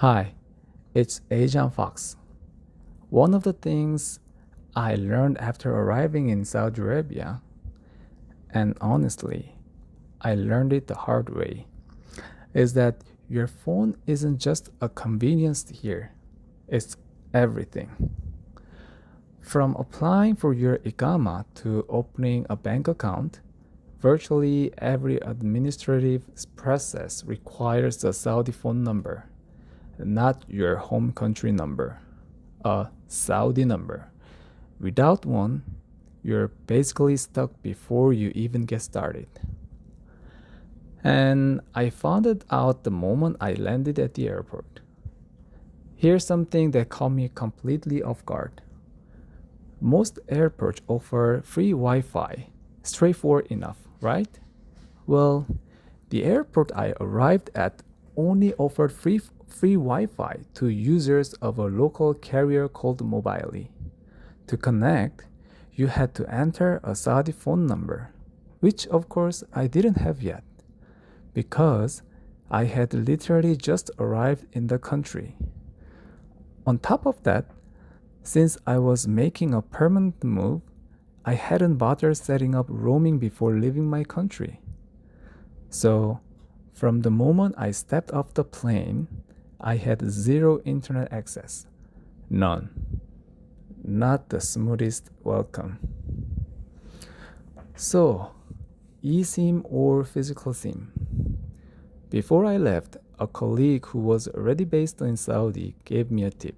Hi, it's Asian Fox. One of the things I learned after arriving in Saudi Arabia, and honestly, I learned it the hard way, is that your phone isn't just a convenience here, it's everything. From applying for your Iqama to opening a bank account, virtually every administrative process requires a Saudi phone number, not your home country number, a Saudi number. Without one, you're basically stuck before you even get started. And I found it out the moment I landed at the airport. Here's something that caught me completely off guard. Most airports offer free Wi Fi, straightforward enough, right? Well, the airport I arrived at only offered free Wi Fi to users of a local carrier called Mobily. To connect, you had to enter a Saudi phone number, which of course I didn't have yet, because I had literally just arrived in the country. On top of that, since I was making a permanent move, I hadn't bothered setting up roaming before leaving my country. So, from the moment I stepped off the plane, I had zero internet access. None. Not the smoothest welcome. So, eSIM or physical SIM? Before I left, a colleague who was already based in Saudi gave me a tip.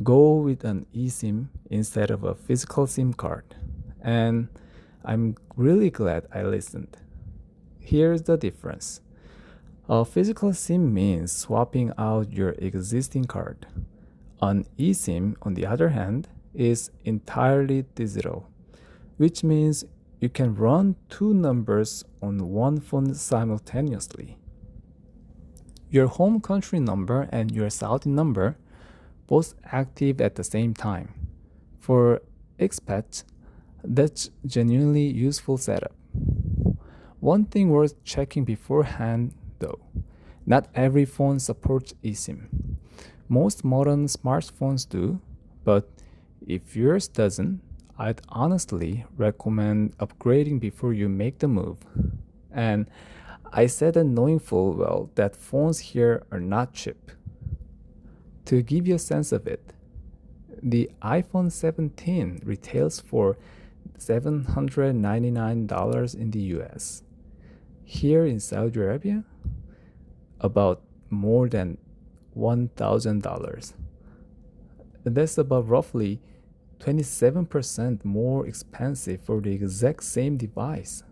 Go with an eSIM instead of a physical SIM card. And I'm really glad I listened. Here's the difference. A physical SIM means swapping out your existing card. An eSIM, on the other hand, is entirely digital, which means you can run two numbers on one phone simultaneously. Your home country number and your Saudi number both active at the same time. For expats, that's genuinely useful setup. One thing worth checking beforehand though, not every phone supports eSIM. Most modern smartphones do, but if yours doesn't, I'd honestly recommend upgrading before you make the move. And I said that knowing full well that phones here are not cheap. To give you a sense of it, the iPhone 17 retails for $799 in the US. Here in Saudi Arabia, about more than $1,000. That's about roughly 27% more expensive for the exact same device.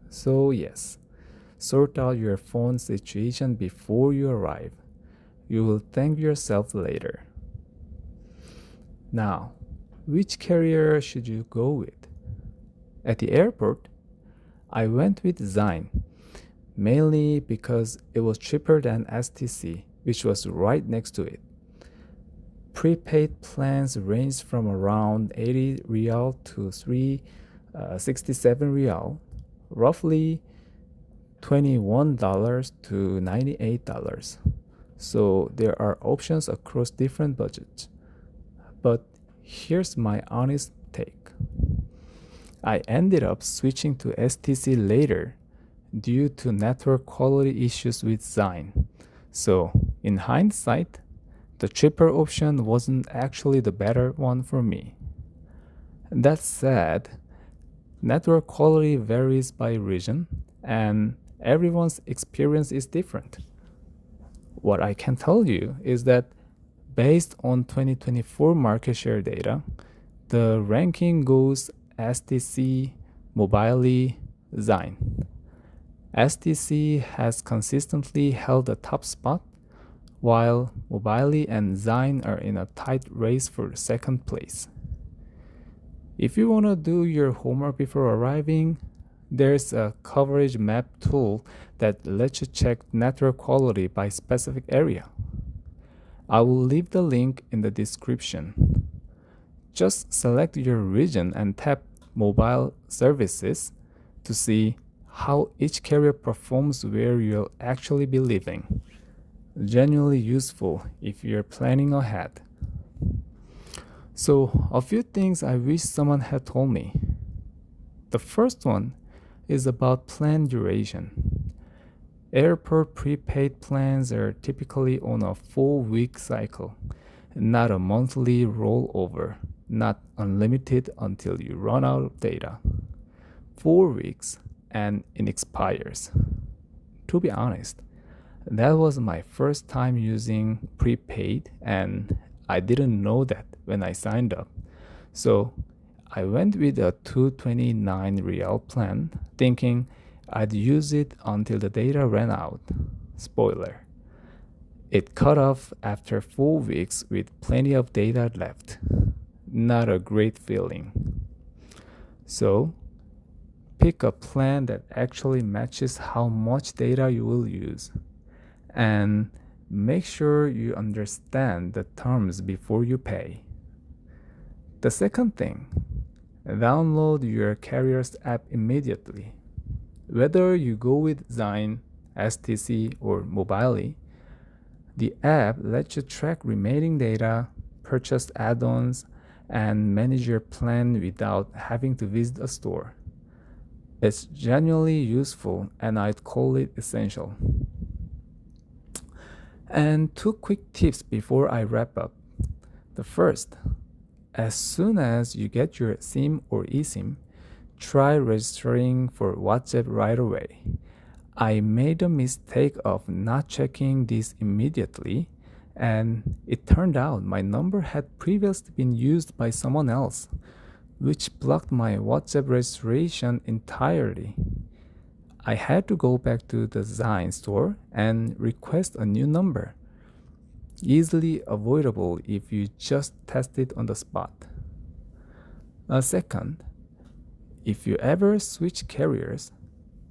So, yes, sort out your phone situation before you arrive. You will thank yourself later. Now, which carrier should you go with? At the airport, I went with Zine, mainly because it was cheaper than STC, which was right next to it. Prepaid plans ranged from around 80 Rial to 367 Rial, roughly $21 to $98. So there are options across different budgets. But here's my honest take. I ended up switching to STC later due to network quality issues with Zine. So, in hindsight, the cheaper option wasn't actually the better one for me. That said, network quality varies by region and everyone's experience is different. What I can tell you is that based on 2024 market share data, the ranking goes STC, Mobily, Zine. STC has consistently held the top spot, while Mobily and Zine are in a tight race for second place. If you want to do your homework before arriving, there's a coverage map tool that lets you check network quality by specific area. I will leave the link in the description. Just select your region and tap Mobile Services to see how each carrier performs where you'll actually be living. Genuinely useful if you're planning ahead. So, a few things I wish someone had told me. The first one is about plan duration. Airport prepaid plans are typically on a 4-week cycle, not a monthly rollover, not unlimited until you run out of data. 4 weeks and it expires. To be honest, that was my first time using prepaid and I didn't know that when I signed up. So I went with a 229 real plan thinking I'd use it until the data ran out. Spoiler. It cut off after 4 weeks with plenty of data left. Not a great feeling. So pick a plan that actually matches how much data you will use. And make sure you understand the terms before you pay. The second thing, download your carrier's app immediately. Whether you go with Zine, STC, or Mobily, the app lets you track remaining data, purchase add-ons, and manage your plan without having to visit a store. It's genuinely useful and I'd call it essential. And two quick tips before I wrap up. The first, as soon as you get your SIM or eSIM, try registering for WhatsApp right away. I made a mistake of not checking this immediately, and it turned out my number had previously been used by someone else, which blocked my WhatsApp registration entirely. I had to go back to the Zine store and request a new number. Easily avoidable if you just test it on the spot. Second, if you ever switch carriers,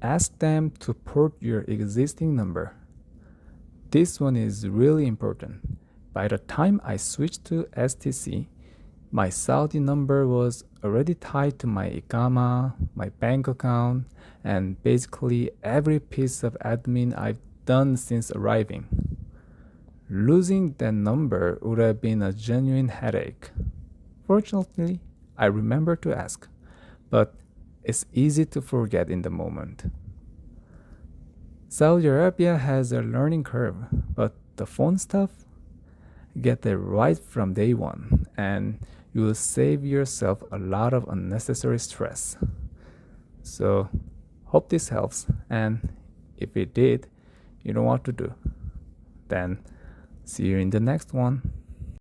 ask them to port your existing number. This one is really important. By the time I switched to STC, my Saudi number was already tied to my Iqama, my bank account, and basically every piece of admin I've done since arriving. Losing that number would have been a genuine headache. Fortunately, I remember to ask, but it's easy to forget in the moment. Saudi Arabia has a learning curve, but the phone stuff, get it right from day one, and you will save yourself a lot of unnecessary stress. So, hope this helps, and if it did, you know what to do. Then, see you in the next one.